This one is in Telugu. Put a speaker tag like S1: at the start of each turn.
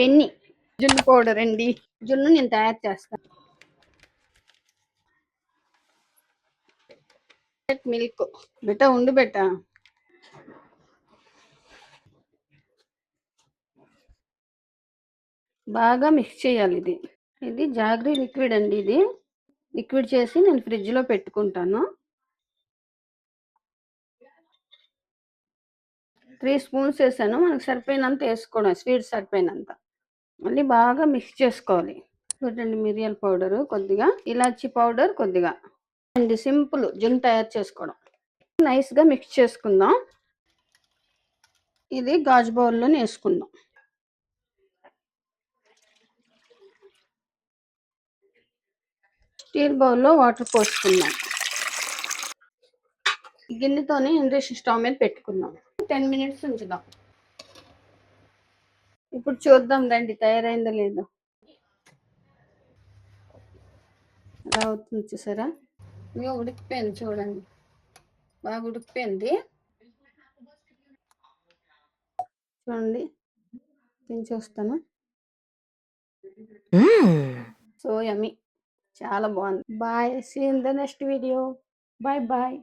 S1: పెన్ని జున్ను పౌడర్ అండి. జున్ను నేను తయారు చేస్తాను. మిల్క్ బెట్ట ఉండు బెట్ట బాగా మిక్స్ చేయాలి. ఇది జాగ్రీ లిక్విడ్ అండి. ఇది లిక్విడ్ చేసి నేను ఫ్రిడ్జ్ లో పెట్టుకుంటాను. 3 స్పూన్స్ వేసాను. మనకు సరిపోయినంత వేసుకోవడం, స్వీట్ సరిపోయినంత. మళ్ళీ బాగా మిక్స్ చేసుకోవాలి. చూడండి, మిరియాల పౌడరు కొద్దిగా, ఇలాచి పౌడర్ కొద్దిగా అండి. సింపుల్ జున్ను తయారు చేసుకోవడం. నైస్ గా మిక్స్ చేసుకుందాం. ఇది గాజు బౌల్లో వేసుకుందాం. స్టీల్ బౌల్లో వాటర్ పోసుకుందాం. గిన్నెతోనే ఇండక్షన్ స్టవ్ మీద పెట్టుకుందాం. 10 మినిట్స్ ఉంచుదాం. ఇప్పుడు చూద్దాం రండి, తయారైందో లేదో. అలా అవుతుంది చూసారా? ఇక ఉడికిపోయింది చూడండి, బాగా ఉడికిపోయింది. చూడండి, తిని వస్తాను. సో యమ్మీ, చాలా బాగుంది. Bye, see in the next video. Bye bye.